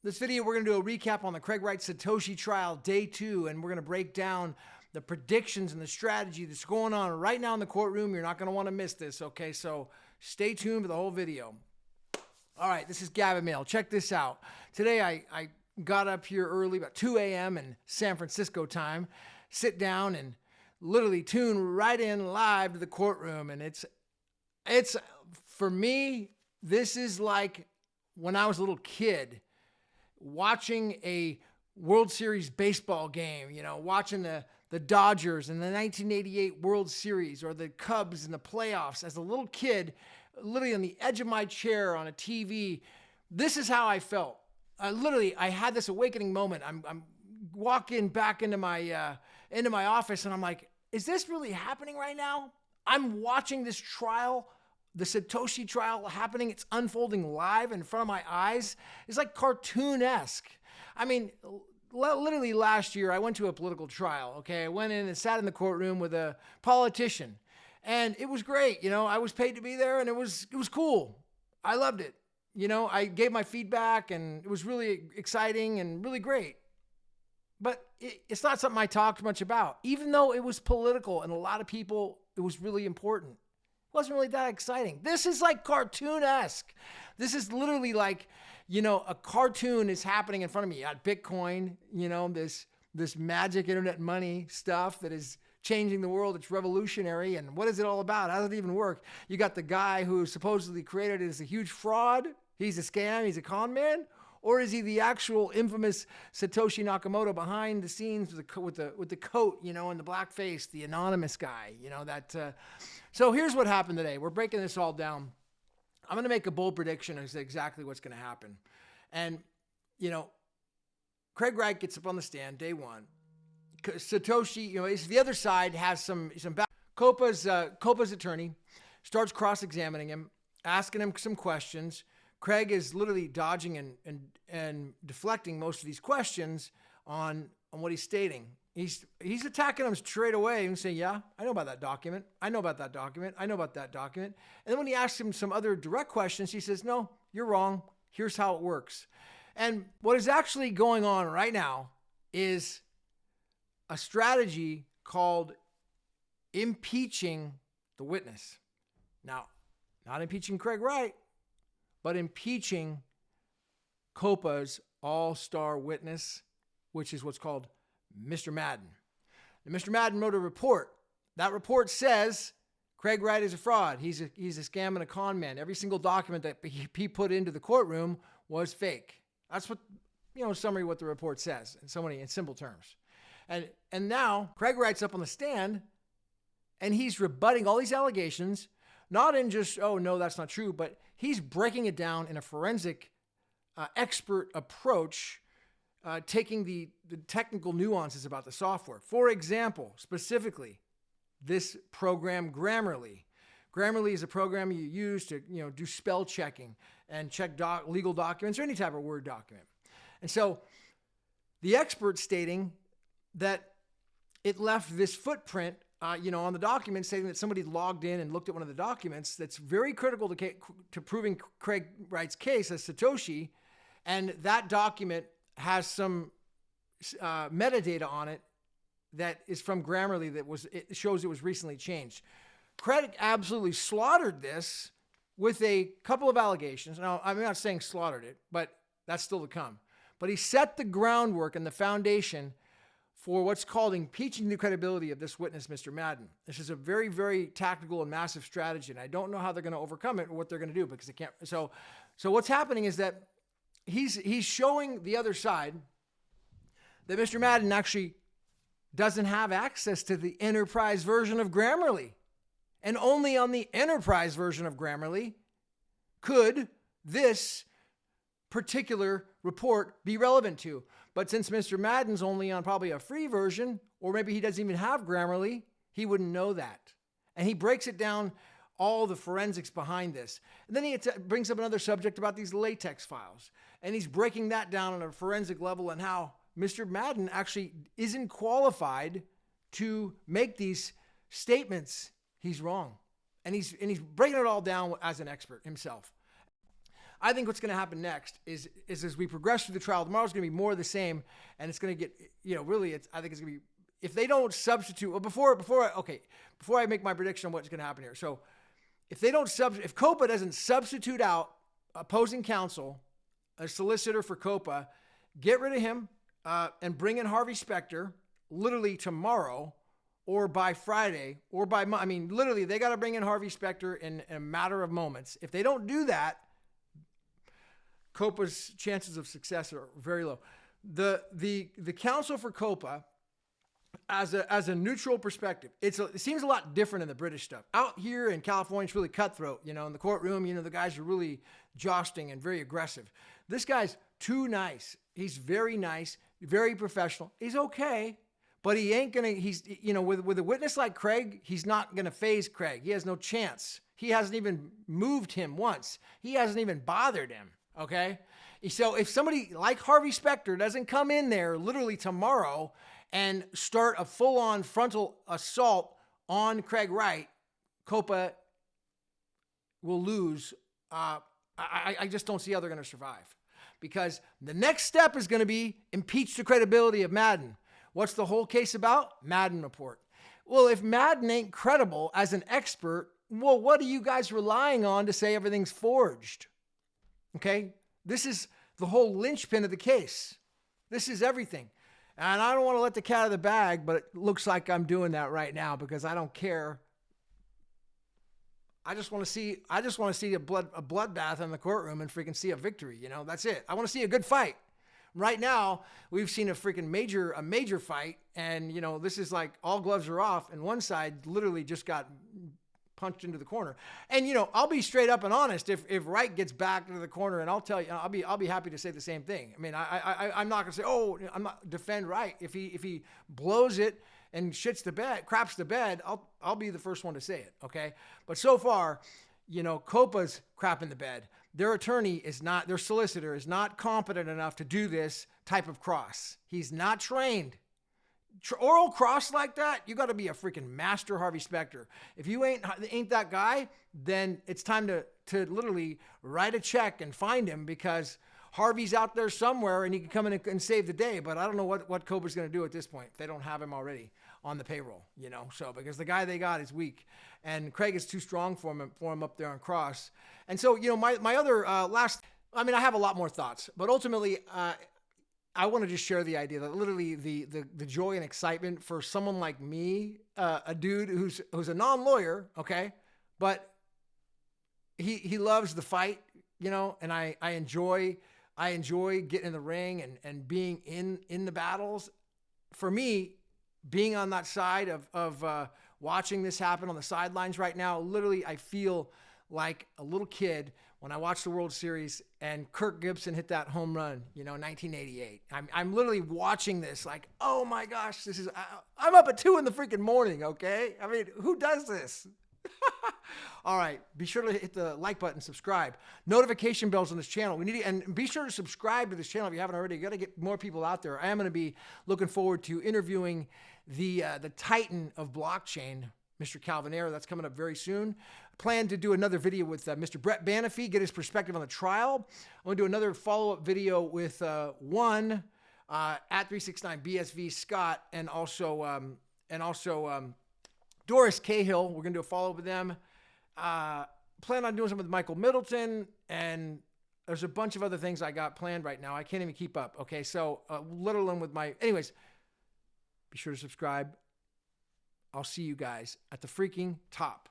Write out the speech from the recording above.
This video, we're going to do a recap on the Wright Satoshi trial, day 2, and we're going to break down the predictions and the strategy that's going on right now in the courtroom. You're not going to want to miss this, okay? So stay tuned for the whole video. All right, this is Gavin Mail. Check this out. Today, I got up here early, about 2 a.m. in San Francisco time, sit down and literally tune right in live to the courtroom. And it's for me, this is like when I was a little kid, watching a World Series baseball game, watching the Dodgers in the 1988 World Series or the Cubs in the playoffs as a little kid, literally on the edge of my chair on a TV. This is how I felt. I had this awakening moment. I'm walking back into my office and I'm like, is this really happening right now? I'm watching this trial, the Satoshi trial happening. It's unfolding live in front of my eyes. It's like cartoon-esque. I mean, literally last year, I went to a political trial, okay? I went in and sat in the courtroom with a politician, and it was great. I was paid to be there, and it was cool. I loved it. I gave my feedback, and it was really exciting and really great. But it's not something I talked much about, even though it was political, and a lot of people, it was really important. Wasn't really that exciting. This is like cartoon-esque. This is literally like, a cartoon is happening in front of me. You got Bitcoin, this magic internet money stuff that is changing the world. It's revolutionary. And what is it all about? How does it even work? You got the guy who supposedly created it as a huge fraud. He's a scam. He's a con man. Or is he the actual infamous Satoshi Nakamoto behind the scenes with the coat, and the black face, the anonymous guy, So here's what happened today. We're breaking this all down. I'm going to make a bold prediction as to exactly what's going to happen. And, Craig Wright gets up on the stand, day 1. Satoshi, the other side has some back. COPA's attorney starts cross-examining him, asking him some questions. Craig is literally dodging and deflecting most of these questions on what he's stating. He's attacking them straight away and saying, yeah, I know about that document. I know about that document. I know about that document. And then when he asks him some other direct questions, he says, no, you're wrong. Here's how it works. And what is actually going on right now is a strategy called impeaching the witness. Now, not impeaching Craig Wright, but impeaching COPA's all-star witness, which is what's called Mr. Madden. And Mr. Madden wrote a report. That report says Craig Wright is a fraud. He's a scam and a con man. Every single document that he put into the courtroom was fake. That's what, summary what the report says in simple terms. And now Craig Wright's up on the stand and he's rebutting all these allegations, not in just, oh, no, that's not true, but he's breaking it down in a forensic expert approach, taking the technical nuances about the software. For example, specifically, this program Grammarly. Grammarly is a program you use to do spell checking and check legal documents or any type of Word document. And so the expert stating that it left this footprint on the document, stating that somebody logged in and looked at one of the documents that's very critical to proving Craig Wright's case as Satoshi. And that document has some metadata on it that is from Grammarly it shows it was recently changed. Craig absolutely slaughtered this with a couple of allegations. Now, I'm not saying slaughtered it, but that's still to come. But he set the groundwork and the foundation for what's called impeaching the credibility of this witness, Mr. Madden. This is a very, very tactical and massive strategy, and I don't know how they're going to overcome it or what they're going to do because they can't. So what's happening is that he's showing the other side that Mr. Madden actually doesn't have access to the enterprise version of Grammarly. And only on the enterprise version of Grammarly could this particular report be relevant to. But since Mr. Madden's only on probably a free version, or maybe he doesn't even have Grammarly, he wouldn't know that. And he breaks it down, all the forensics behind this. And then he brings up another subject about these LaTeX files. And he's breaking that down on a forensic level and how Mr. Madden actually isn't qualified to make these statements. He's wrong. And he's breaking it all down as an expert himself. I think what's going to happen next is as we progress through the trial, tomorrow's going to be more of the same, and it's going to get, really, I think it's going to be, if they don't substitute, well, before I make my prediction on what's going to happen here. So if COPA doesn't substitute out opposing counsel, a solicitor for COPA, get rid of him and bring in Harvey Spector literally tomorrow or by Friday or literally they got to bring in Harvey Spector in a matter of moments. If they don't do that, COPA's chances of success are very low. The counsel for COPA, as a neutral perspective, it seems a lot different in the British stuff. Out here in California, it's really cutthroat. In the courtroom, the guys are really jousting and very aggressive. This guy's too nice. He's very nice, very professional. He's okay, but he ain't gonna. With a witness like Craig, he's not gonna faze Craig. He has no chance. He hasn't even moved him once. He hasn't even bothered him. Okay, so if somebody like Harvey Spector doesn't come in there literally tomorrow and start a full-on frontal assault on Craig Wright, COPA will lose. I just don't see how they're going to survive, because the next step is going to be impeach the credibility of Madden. What's the whole case about? Madden report. Well, if Madden ain't credible as an expert, well, what are you guys relying on to say everything's forged? Okay? This is the whole linchpin of the case. This is everything. And I don't want to let the cat out of the bag, but it looks like I'm doing that right now because I don't care. I just want to see a bloodbath in the courtroom and freaking see a victory. That's it. I want to see a good fight. Right now, we've seen a major fight, and this is like all gloves are off, and one side literally just got punched into the corner. And I'll be straight up and honest. If Wright gets back into the corner, and I'll tell you, I'll be happy to say the same thing. I mean, I'm not gonna say, I'm not defend Wright. If he blows it and craps the bed, I'll be the first one to say it. Okay, but so far, COPA's crapping the bed. Their their solicitor is not competent enough to do this type of cross. He's not trained. Oral cross like that, you got to be a freaking master Harvey Spector. If you ain't that guy, then it's time to literally write a check and find him, because Harvey's out there somewhere and he can come in and save the day. But I don't know what COPA's going to do at this point if they don't have him already on the payroll, So because the guy they got is weak, and Craig is too strong for him up there on cross. And so my other I have a lot more thoughts, but ultimately I want to just share the idea that literally the joy and excitement for someone like me, a dude who's a non-lawyer, okay, but he loves the fight, and I enjoy getting in the ring and being in the battles. For me, being on that side of watching this happen on the sidelines right now, literally I feel like a little kid when I watched the World Series and Kirk Gibson hit that home run, 1988. I'm literally watching this like, oh my gosh, I'm up at 2 in the freaking morning, okay? I mean, who does this? All right, be sure to hit the like button, subscribe, notification bells on this channel. And be sure to subscribe to this channel if you haven't already. You got to get more people out there. I am going to be looking forward to interviewing the titan of blockchain, Mr. Calvinero. That's coming up very soon. Plan to do another video with Mr. Brett Banafee, get his perspective on the trial. I'm going to do another follow-up video with at 369 BSV Scott, and also Doris Cahill. We're going to do a follow-up with them. Plan on doing something with Michael Middleton, and there's a bunch of other things I got planned right now. I can't even keep up. Okay, so let alone with anyways, be sure to subscribe. I'll see you guys at the freaking top.